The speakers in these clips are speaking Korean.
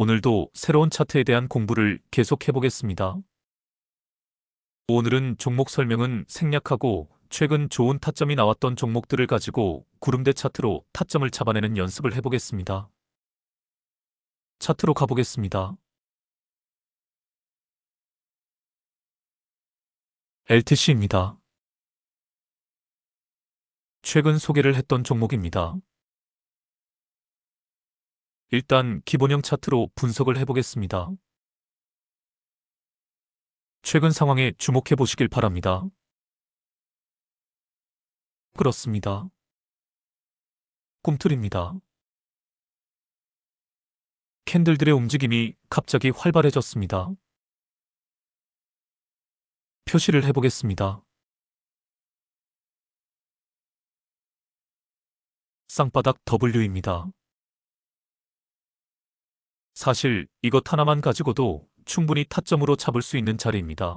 오늘도 새로운 차트에 대한 공부를 계속해 보겠습니다. 오늘은 종목 설명은 생략하고 최근 좋은 타점이 나왔던 종목들을 가지고 구름대 차트로 타점을 잡아내는 연습을 해보겠습니다. 차트로 가보겠습니다. LTC입니다. 최근 소개를 했던 종목입니다. 일단 기본형 차트로 분석을 해보겠습니다. 최근 상황에 주목해 보시길 바랍니다. 그렇습니다. 꿈틀입니다. 캔들들의 움직임이 갑자기 활발해졌습니다. 표시를 해보겠습니다. 쌍바닥 W입니다. 사실 이것 하나만 가지고도 충분히 타점으로 잡을 수 있는 자리입니다.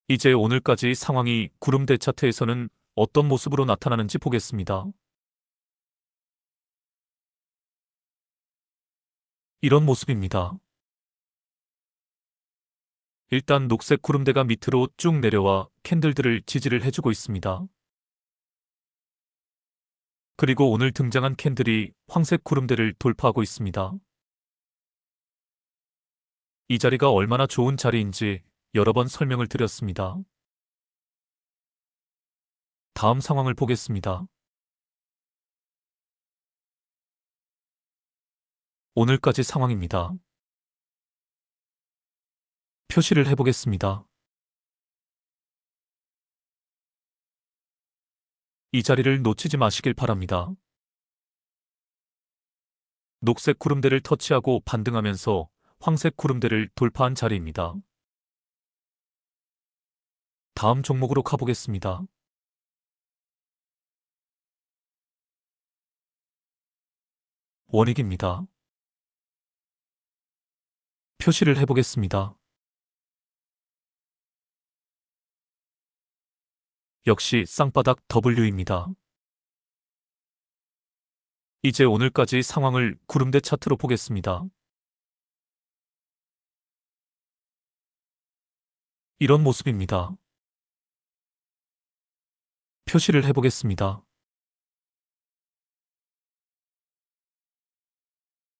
이제 오늘까지 상황이 구름대 차트에서는 어떤 모습으로 나타나는지 보겠습니다. 이런 모습입니다. 일단 녹색 구름대가 밑으로 쭉 내려와 캔들들을 지지를 해주고 있습니다. 그리고 오늘 등장한 캔들이 황색 구름대를 돌파하고 있습니다. 이 자리가 얼마나 좋은 자리인지 여러 번 설명을 드렸습니다. 다음 상황을 보겠습니다. 오늘까지 상황입니다. 표시를 해보겠습니다. 이 자리를 놓치지 마시길 바랍니다. 녹색 구름대를 터치하고 반등하면서 황색 구름대를 돌파한 자리입니다. 다음 종목으로 가보겠습니다. 원익입니다. 표시를 해보겠습니다. 역시 쌍바닥 W입니다. 이제 오늘까지 상황을 구름대 차트로 보겠습니다. 이런 모습입니다. 표시를 해보겠습니다.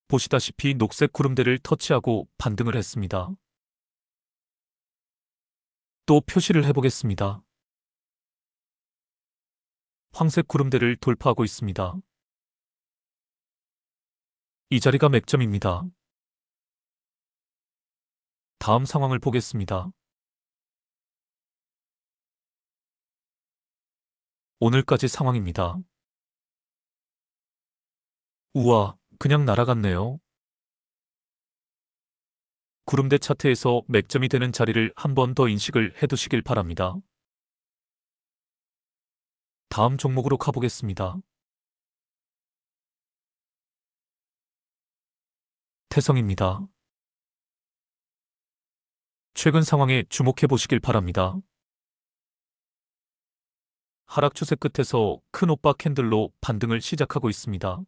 보시다시피 녹색 구름대를 터치하고 반등을 했습니다. 또 표시를 해보겠습니다. 황색 구름대를 돌파하고 있습니다. 이 자리가 맥점입니다. 다음 상황을 보겠습니다. 오늘까지 상황입니다. 우와, 그냥 날아갔네요. 구름대 차트에서 맥점이 되는 자리를 한 번 더 인식을 해두시길 바랍니다. 다음 종목으로 가보겠습니다. 태성입니다. 최근 상황에 주목해 보시길 바랍니다. 하락 추세 끝에서 큰 오빠 캔들로 반등을 시작하고 있습니다.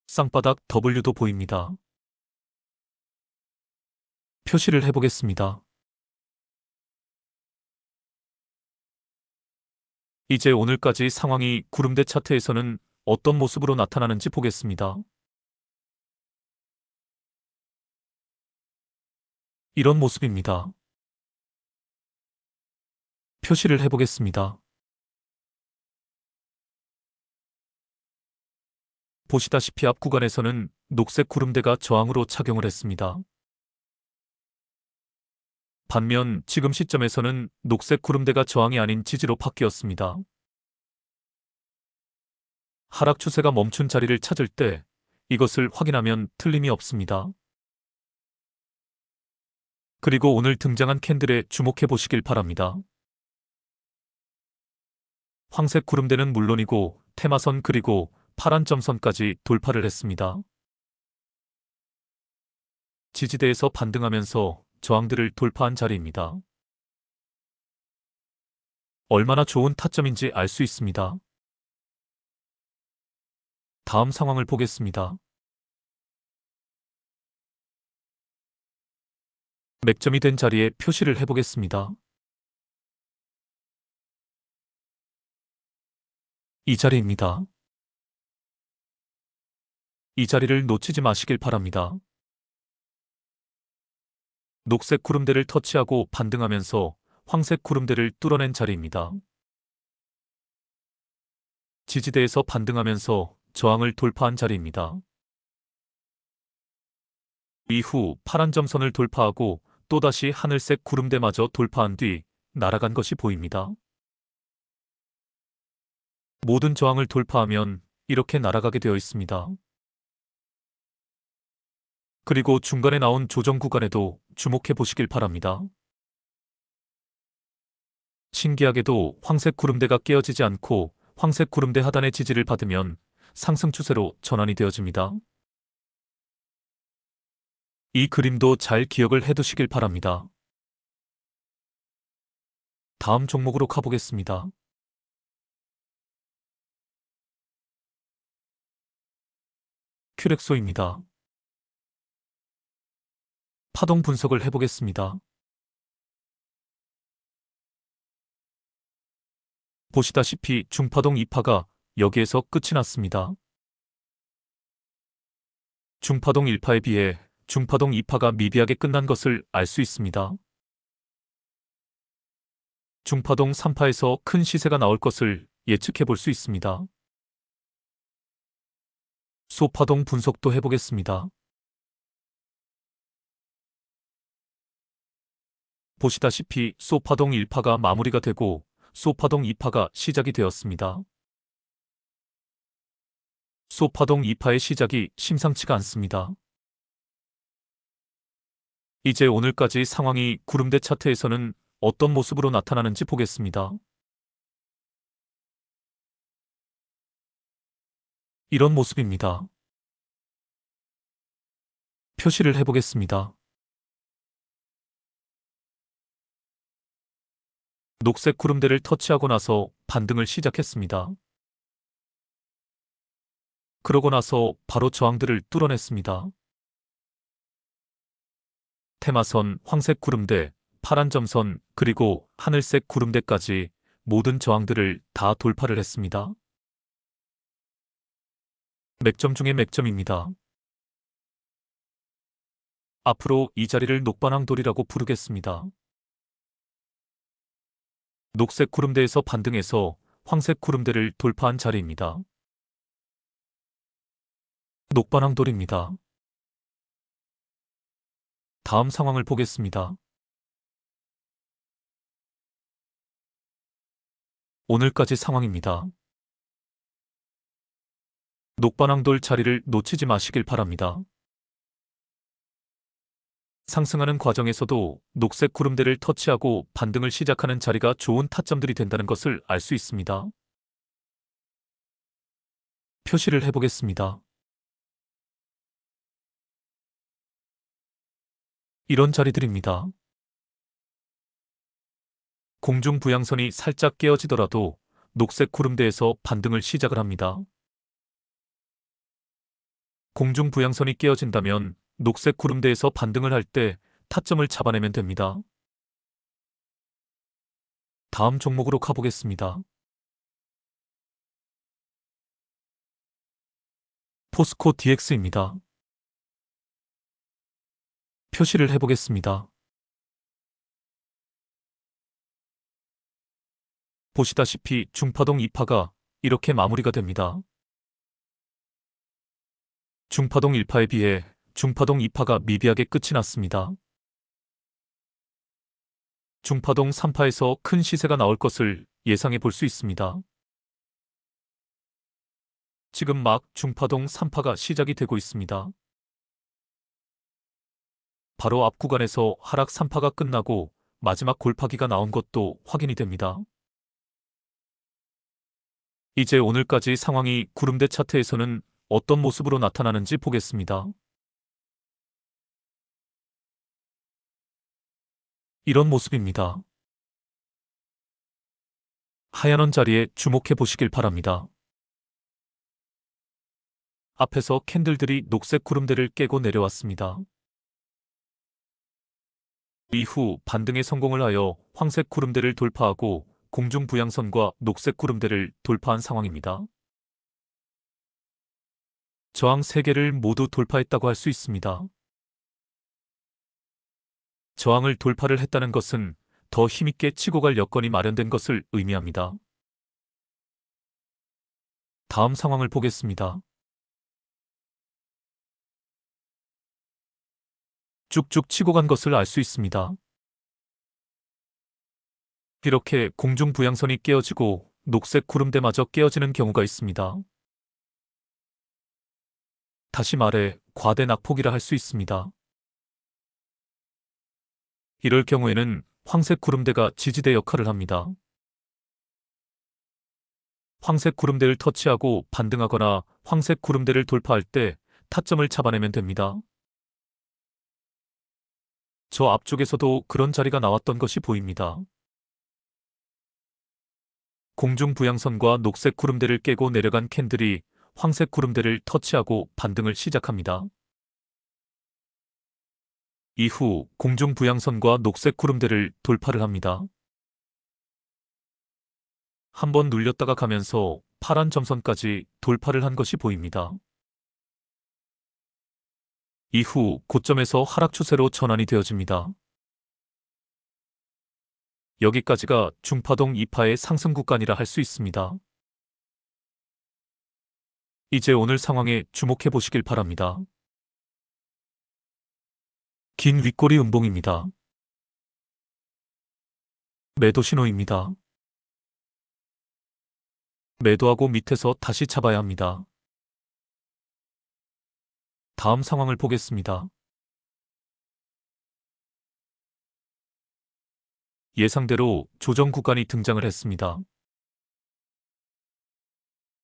쌍바닥 W도 보입니다. 표시를 해보겠습니다. 이제 오늘까지 상황이 구름대 차트에서는 어떤 모습으로 나타나는지 보겠습니다. 이런 모습입니다. 표시를 해보겠습니다. 보시다시피 앞 구간에서는 녹색 구름대가 저항으로 작용을 했습니다. 반면 지금 시점에서는 녹색 구름대가 저항이 아닌 지지로 바뀌었습니다. 하락 추세가 멈춘 자리를 찾을 때 이것을 확인하면 틀림이 없습니다. 그리고 오늘 등장한 캔들에 주목해 보시길 바랍니다. 황색 구름대는 물론이고 테마선 그리고 파란 점선까지 돌파를 했습니다. 지지대에서 반등하면서 저항들을 돌파한 자리입니다. 얼마나 좋은 타점인지 알 수 있습니다. 다음 상황을 보겠습니다. 맥점이 된 자리에 표시를 해보겠습니다. 이 자리입니다. 이 자리를 놓치지 마시길 바랍니다. 녹색 구름대를 터치하고 반등하면서 황색 구름대를 뚫어낸 자리입니다. 지지대에서 반등하면서 저항을 돌파한 자리입니다. 이후 파란 점선을 돌파하고 또다시 하늘색 구름대마저 돌파한 뒤 날아간 것이 보입니다. 모든 저항을 돌파하면 이렇게 날아가게 되어 있습니다. 그리고 중간에 나온 조정 구간에도 주목해 보시길 바랍니다. 신기하게도 황색 구름대가 깨어지지 않고 황색 구름대 하단의 지지를 받으면 상승 추세로 전환이 되어집니다. 이 그림도 잘 기억을 해두시길 바랍니다. 다음 종목으로 가보겠습니다. 큐렉소입니다. 파동 분석을 해보겠습니다. 보시다시피 중파동 2파가 여기에서 끝이 났습니다. 중파동 1파에 비해 중파동 2파가 미비하게 끝난 것을 알 수 있습니다. 중파동 3파에서 큰 시세가 나올 것을 예측해 볼 수 있습니다. 소파동 분석도 해보겠습니다. 보시다시피 소파동 1파가 마무리가 되고 소파동 2파가 시작이 되었습니다. 소파동 2파의 시작이 심상치가 않습니다. 이제 오늘까지 상황이 구름대 차트에서는 어떤 모습으로 나타나는지 보겠습니다. 이런 모습입니다. 표시를 해보겠습니다. 녹색 구름대를 터치하고 나서 반등을 시작했습니다. 그러고 나서 바로 저항들을 뚫어냈습니다. 테마선, 황색 구름대, 파란 점선, 그리고 하늘색 구름대까지 모든 저항들을 다 돌파를 했습니다. 맥점 중의 맥점입니다. 앞으로 이 자리를 녹반항돌이라고 부르겠습니다. 녹색 구름대에서 반등해서 황색 구름대를 돌파한 자리입니다. 녹반항돌입니다. 다음 상황을 보겠습니다. 오늘까지 상황입니다. 녹반항돌 자리를 놓치지 마시길 바랍니다. 상승하는 과정에서도 녹색 구름대를 터치하고 반등을 시작하는 자리가 좋은 타점들이 된다는 것을 알 수 있습니다. 표시를 해보겠습니다. 이런 자리들입니다. 공중 부양선이 살짝 깨어지더라도 녹색 구름대에서 반등을 시작을 합니다. 공중 부양선이 깨어진다면 녹색 구름대에서 반등을 할 때 타점을 잡아내면 됩니다. 다음 종목으로 가보겠습니다. 포스코 DX입니다. 표시를 해보겠습니다. 보시다시피 중파동 2파가 이렇게 마무리가 됩니다. 중파동 1파에 비해 중파동 2파가 미비하게 끝이 났습니다. 중파동 3파에서 큰 시세가 나올 것을 예상해 볼 수 있습니다. 지금 막 중파동 3파가 시작이 되고 있습니다. 바로 앞 구간에서 하락 3파가 끝나고 마지막 골파기가 나온 것도 확인이 됩니다. 이제 오늘까지 상황이 구름대 차트에서는 어떤 모습으로 나타나는지 보겠습니다. 이런 모습입니다. 하얀 원 자리에 주목해 보시길 바랍니다. 앞에서 캔들들이 녹색 구름대를 깨고 내려왔습니다. 이후 반등에 성공을 하여 황색 구름대를 돌파하고 공중 부양선과 녹색 구름대를 돌파한 상황입니다. 저항 3개를 모두 돌파했다고 할 수 있습니다. 저항을 돌파를 했다는 것은 더 힘있게 치고 갈 여건이 마련된 것을 의미합니다. 다음 상황을 보겠습니다. 쭉쭉 치고 간 것을 알 수 있습니다. 이렇게 공중 부양선이 깨어지고 녹색 구름대마저 깨어지는 경우가 있습니다. 다시 말해 과대 낙폭이라 할 수 있습니다. 이럴 경우에는 황색 구름대가 지지대 역할을 합니다. 황색 구름대를 터치하고 반등하거나 황색 구름대를 돌파할 때 타점을 잡아내면 됩니다. 저 앞쪽에서도 그런 자리가 나왔던 것이 보입니다. 공중 부양선과 녹색 구름대를 깨고 내려간 캔들이 황색 구름대를 터치하고 반등을 시작합니다. 이후 공중 부양선과 녹색 구름대를 돌파를 합니다. 한번 눌렸다가 가면서 파란 점선까지 돌파를 한 것이 보입니다. 이후 고점에서 하락 추세로 전환이 되어집니다. 여기까지가 중파동 2파의 상승 구간이라 할 수 있습니다. 이제 오늘 상황에 주목해 보시길 바랍니다. 긴 윗꼬리 음봉입니다. 매도 신호입니다. 매도하고 밑에서 다시 잡아야 합니다. 다음 상황을 보겠습니다. 예상대로 조정 구간이 등장을 했습니다.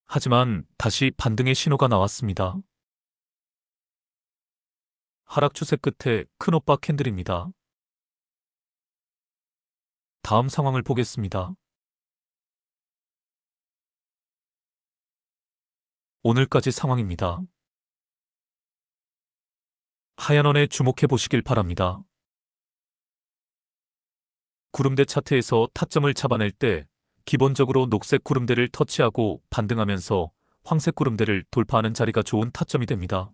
하지만 다시 반등의 신호가 나왔습니다. 하락 추세 끝에 큰 오빠 캔들입니다. 다음 상황을 보겠습니다. 오늘까지 상황입니다. 하얀 원에 주목해 보시길 바랍니다. 구름대 차트에서 타점을 잡아낼 때 기본적으로 녹색 구름대를 터치하고 반등하면서 황색 구름대를 돌파하는 자리가 좋은 타점이 됩니다.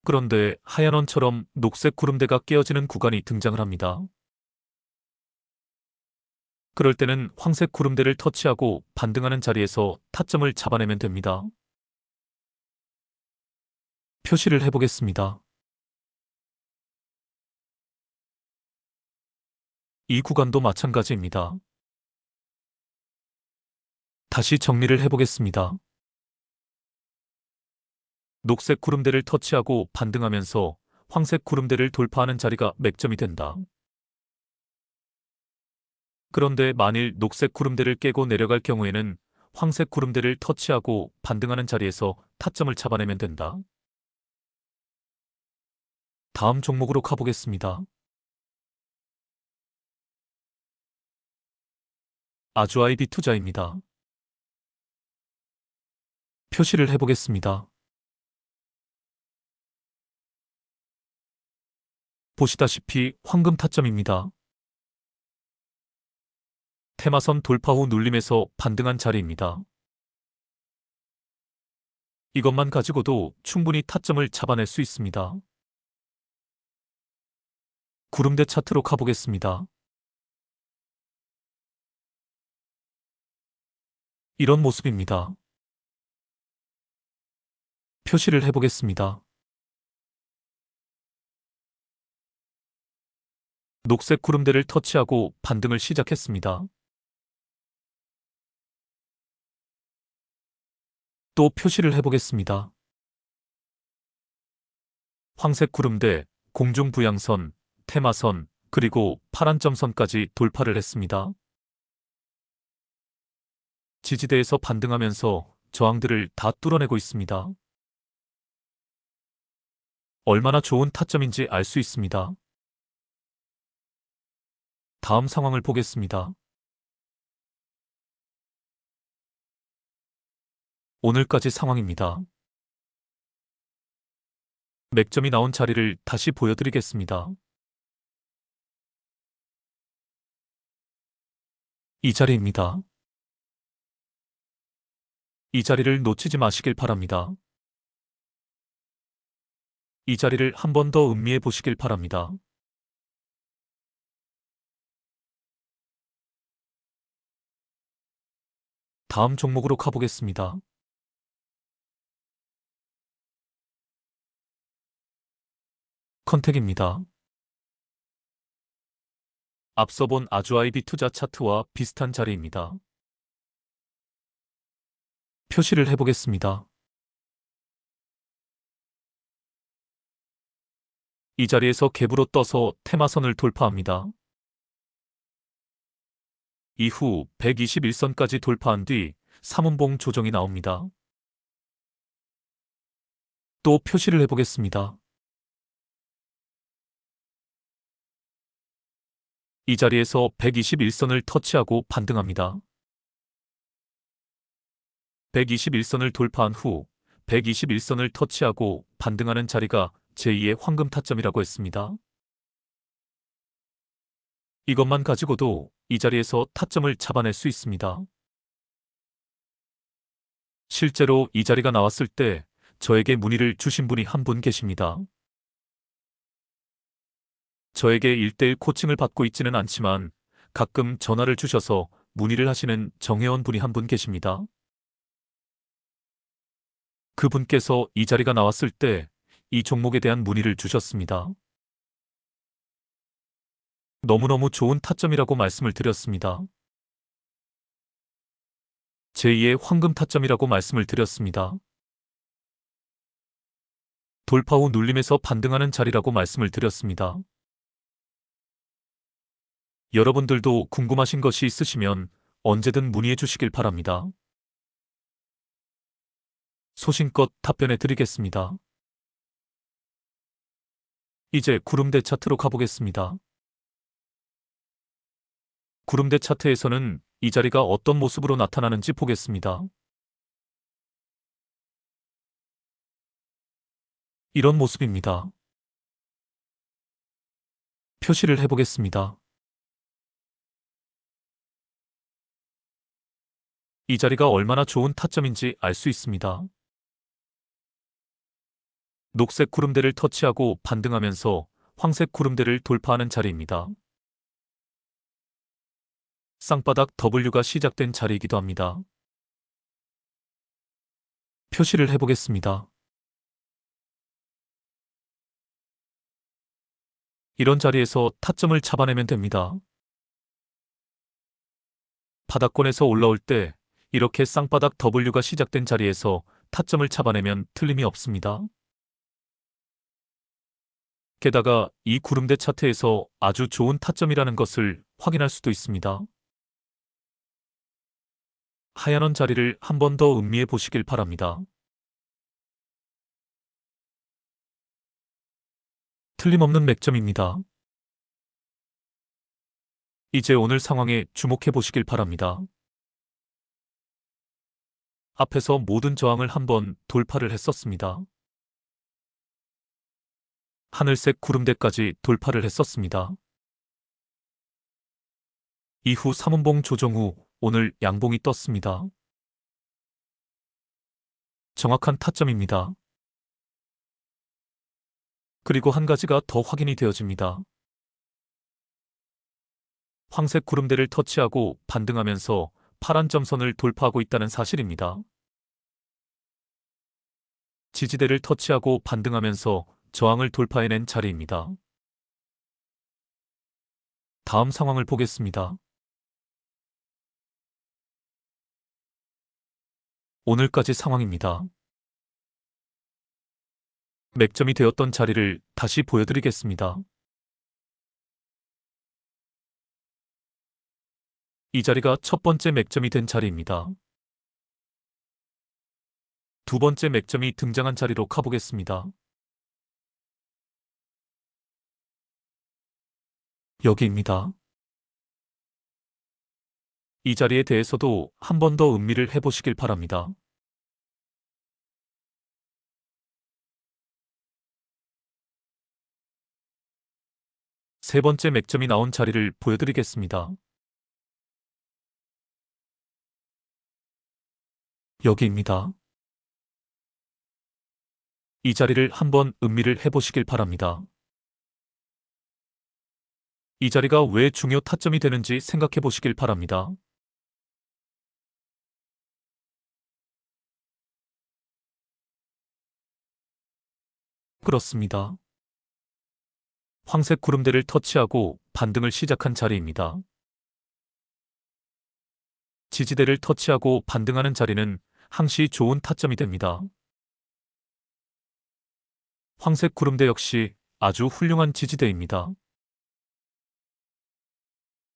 그런데 하얀 원처럼 녹색 구름대가 깨어지는 구간이 등장을 합니다. 그럴 때는 황색 구름대를 터치하고 반등하는 자리에서 타점을 잡아내면 됩니다. 표시를 해보겠습니다. 이 구간도 마찬가지입니다. 다시 정리를 해보겠습니다. 녹색 구름대를 터치하고 반등하면서 황색 구름대를 돌파하는 자리가 맥점이 된다. 그런데 만일 녹색 구름대를 깨고 내려갈 경우에는 황색 구름대를 터치하고 반등하는 자리에서 타점을 잡아내면 된다. 다음 종목으로 가보겠습니다. 아주아이비 투자입니다. 표시를 해보겠습니다. 보시다시피 황금 타점입니다. 테마선 돌파 후 눌림에서 반등한 자리입니다. 이것만 가지고도 충분히 타점을 잡아낼 수 있습니다. 구름대 차트로 가보겠습니다. 이런 모습입니다. 표시를 해보겠습니다. 녹색 구름대를 터치하고 반등을 시작했습니다. 또 표시를 해보겠습니다. 황색 구름대, 공중 부양선, 테마선, 그리고 파란 점선까지 돌파를 했습니다. 지지대에서 반등하면서 저항들을 다 뚫어내고 있습니다. 얼마나 좋은 타점인지 알 수 있습니다. 다음 상황을 보겠습니다. 오늘까지 상황입니다. 맥점이 나온 자리를 다시 보여드리겠습니다. 이 자리입니다. 이 자리를 놓치지 마시길 바랍니다. 이 자리를 한 번 더 음미해 보시길 바랍니다. 다음 종목으로 가보겠습니다. 컨택입니다. 앞서 본 아주아이비 투자 차트와 비슷한 자리입니다. 표시를 해보겠습니다. 이 자리에서 갭으로 떠서 테마선을 돌파합니다. 이후 121선까지 돌파한 뒤 3분봉 조정이 나옵니다. 또 표시를 해보겠습니다. 이 자리에서 121선을 터치하고 반등합니다. 121선을 돌파한 후 121선을 터치하고 반등하는 자리가 제2의 황금 타점이라고 했습니다. 이것만 가지고도 이 자리에서 타점을 잡아낼 수 있습니다. 실제로 이 자리가 나왔을 때 저에게 문의를 주신 분이 한 분 계십니다. 저에게 1:1 코칭을 받고 있지는 않지만 가끔 전화를 주셔서 문의를 하시는 정회원 분이 한 분 계십니다. 그분께서 이 자리가 나왔을 때 이 종목에 대한 문의를 주셨습니다. 너무너무 좋은 타점이라고 말씀을 드렸습니다. 제2의 황금 타점이라고 말씀을 드렸습니다. 돌파 후 눌림에서 반등하는 자리라고 말씀을 드렸습니다. 여러분들도 궁금하신 것이 있으시면 언제든 문의해 주시길 바랍니다. 소신껏 답변해 드리겠습니다. 이제 구름대 차트로 가보겠습니다. 구름대 차트에서는 이 자리가 어떤 모습으로 나타나는지 보겠습니다. 이런 모습입니다. 표시를 해보겠습니다. 이 자리가 얼마나 좋은 타점인지 알 수 있습니다. 녹색 구름대를 터치하고 반등하면서 황색 구름대를 돌파하는 자리입니다. 쌍바닥 W가 시작된 자리이기도 합니다. 표시를 해보겠습니다. 이런 자리에서 타점을 잡아내면 됩니다. 바닥권에서 올라올 때 이렇게 쌍바닥 W가 시작된 자리에서 타점을 잡아내면 틀림이 없습니다. 게다가 이 구름대 차트에서 아주 좋은 타점이라는 것을 확인할 수도 있습니다. 하얀 원 자리를 한 번 더 음미해 보시길 바랍니다. 틀림없는 맥점입니다. 이제 오늘 상황에 주목해 보시길 바랍니다. 앞에서 모든 저항을 한번 돌파를 했었습니다. 하늘색 구름대까지 돌파를 했었습니다. 이후 3분봉 조정 후 오늘 양봉이 떴습니다. 정확한 타점입니다. 그리고 한 가지가 더 확인이 되어집니다. 황색 구름대를 터치하고 반등하면서 파란 점선을 돌파하고 있다는 사실입니다. 지지대를 터치하고 반등하면서 저항을 돌파해낸 자리입니다. 다음 상황을 보겠습니다. 오늘까지 상황입니다. 맥점이 되었던 자리를 다시 보여드리겠습니다. 이 자리가 첫 번째 맥점이 된 자리입니다. 두 번째 맥점이 등장한 자리로 가보겠습니다. 여기입니다. 이 자리에 대해서도 한 번 더 음미를 해보시길 바랍니다. 세 번째 맥점이 나온 자리를 보여드리겠습니다. 여기입니다. 이 자리를 한번 음미를 해보시길 바랍니다. 이 자리가 왜 중요 타점이 되는지 생각해 보시길 바랍니다. 그렇습니다. 황색 구름대를 터치하고 반등을 시작한 자리입니다. 지지대를 터치하고 반등하는 자리는 항시 좋은 타점이 됩니다. 황색 구름대 역시 아주 훌륭한 지지대입니다.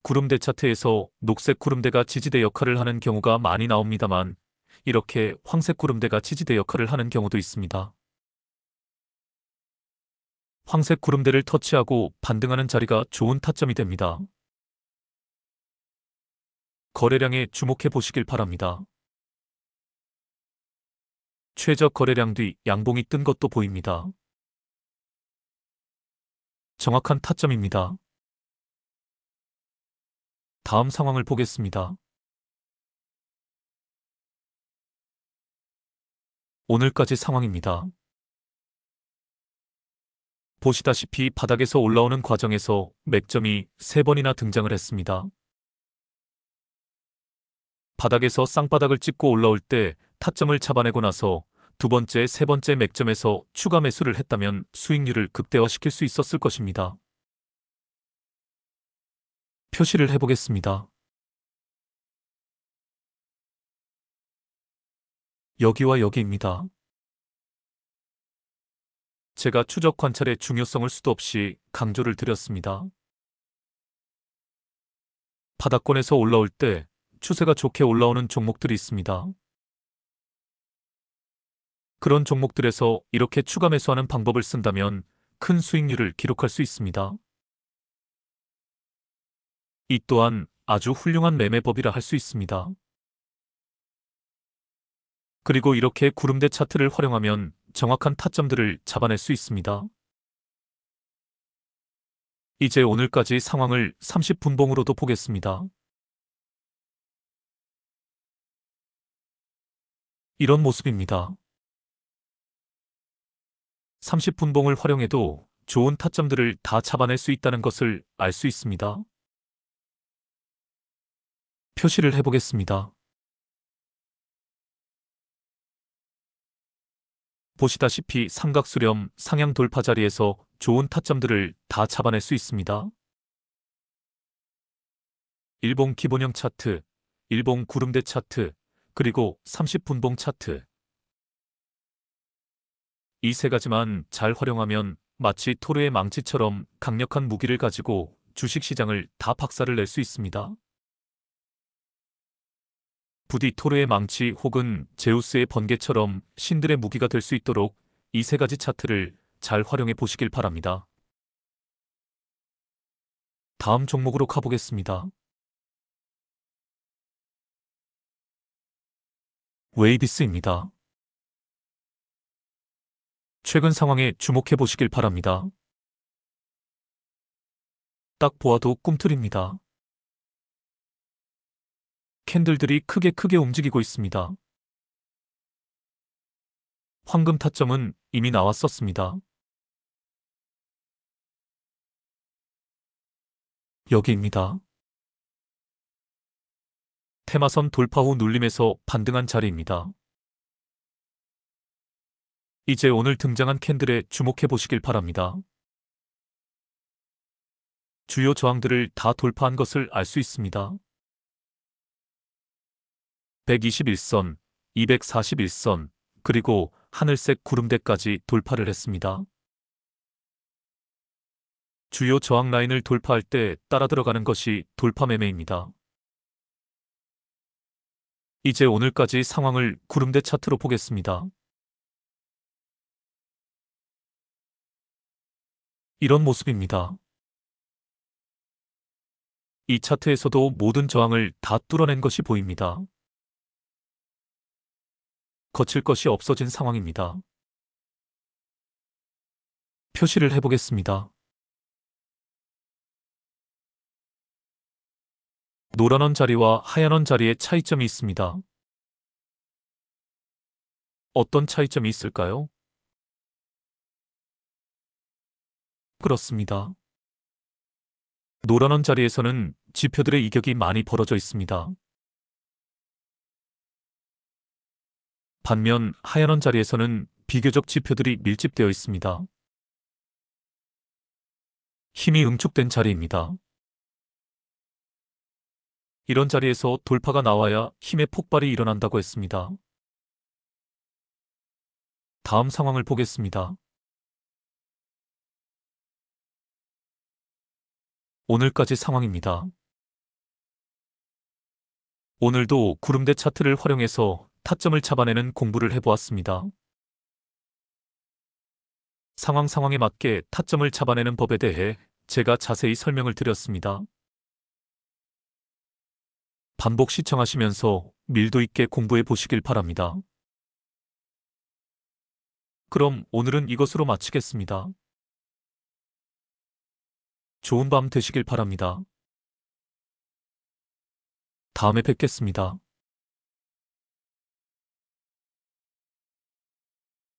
구름대 차트에서 녹색 구름대가 지지대 역할을 하는 경우가 많이 나옵니다만 이렇게 황색 구름대가 지지대 역할을 하는 경우도 있습니다. 황색 구름대를 터치하고 반등하는 자리가 좋은 타점이 됩니다. 거래량에 주목해 보시길 바랍니다. 최저 거래량 뒤 양봉이 뜬 것도 보입니다. 정확한 타점입니다. 다음 상황을 보겠습니다. 오늘까지 상황입니다. 보시다시피 바닥에서 올라오는 과정에서 맥점이 3번이나 등장을 했습니다. 바닥에서 쌍바닥을 찍고 올라올 때 타점을 잡아내고 나서 두 번째, 세 번째 맥점에서 추가 매수를 했다면 수익률을 극대화시킬 수 있었을 것입니다. 표시를 해보겠습니다. 여기와 여기입니다. 제가 추적 관찰의 중요성을 수도 없이 강조를 드렸습니다. 바닥권에서 올라올 때 추세가 좋게 올라오는 종목들이 있습니다. 그런 종목들에서 이렇게 추가 매수하는 방법을 쓴다면 큰 수익률을 기록할 수 있습니다. 이 또한 아주 훌륭한 매매법이라 할 수 있습니다. 그리고 이렇게 구름대 차트를 활용하면 정확한 타점들을 잡아낼 수 있습니다. 이제 오늘까지 상황을 30분봉으로도 보겠습니다. 이런 모습입니다. 30분봉을 활용해도 좋은 타점들을 다 잡아낼 수 있다는 것을 알 수 있습니다. 표시를 해보겠습니다. 보시다시피 삼각수렴 상향 돌파 자리에서 좋은 타점들을 다 잡아낼 수 있습니다. 일봉 기본형 차트, 일봉 구름대 차트, 그리고 30분봉 차트. 이 세 가지만 잘 활용하면 마치 토르의 망치처럼 강력한 무기를 가지고 주식시장을 다 박살을 낼 수 있습니다. 부디 토르의 망치 혹은 제우스의 번개처럼 신들의 무기가 될 수 있도록 이 세 가지 차트를 잘 활용해 보시길 바랍니다. 다음 종목으로 가보겠습니다. 웨이비스입니다. 최근 상황에 주목해 보시길 바랍니다. 딱 보아도 꿈틀입니다. 캔들들이 크게 움직이고 있습니다. 황금 타점은 이미 나왔었습니다. 여기입니다. 테마선 돌파 후 눌림에서 반등한 자리입니다. 이제 오늘 등장한 캔들에 주목해 보시길 바랍니다. 주요 저항들을 다 돌파한 것을 알 수 있습니다. 121선, 241선, 그리고 하늘색 구름대까지 돌파를 했습니다. 주요 저항 라인을 돌파할 때 따라 들어가는 것이 돌파 매매입니다. 이제 오늘까지 상황을 구름대 차트로 보겠습니다. 이런 모습입니다. 이 차트에서도 모든 저항을 다 뚫어낸 것이 보입니다. 거칠 것이 없어진 상황입니다. 표시를 해보겠습니다. 노란 원 자리와 하얀 원 자리에 차이점이 있습니다. 어떤 차이점이 있을까요? 그렇습니다. 노란 원 자리에서는 지표들의 이격이 많이 벌어져 있습니다. 반면 하얀 원 자리에서는 비교적 지표들이 밀집되어 있습니다. 힘이 응축된 자리입니다. 이런 자리에서 돌파가 나와야 힘의 폭발이 일어난다고 했습니다. 다음 상황을 보겠습니다. 오늘까지 상황입니다. 오늘도 구름대 차트를 활용해서 타점을 잡아내는 공부를 해보았습니다. 상황에 맞게 타점을 잡아내는 법에 대해 제가 자세히 설명을 드렸습니다. 반복 시청하시면서 밀도 있게 공부해 보시길 바랍니다. 그럼 오늘은 이것으로 마치겠습니다. 좋은 밤 되시길 바랍니다. 다음에 뵙겠습니다.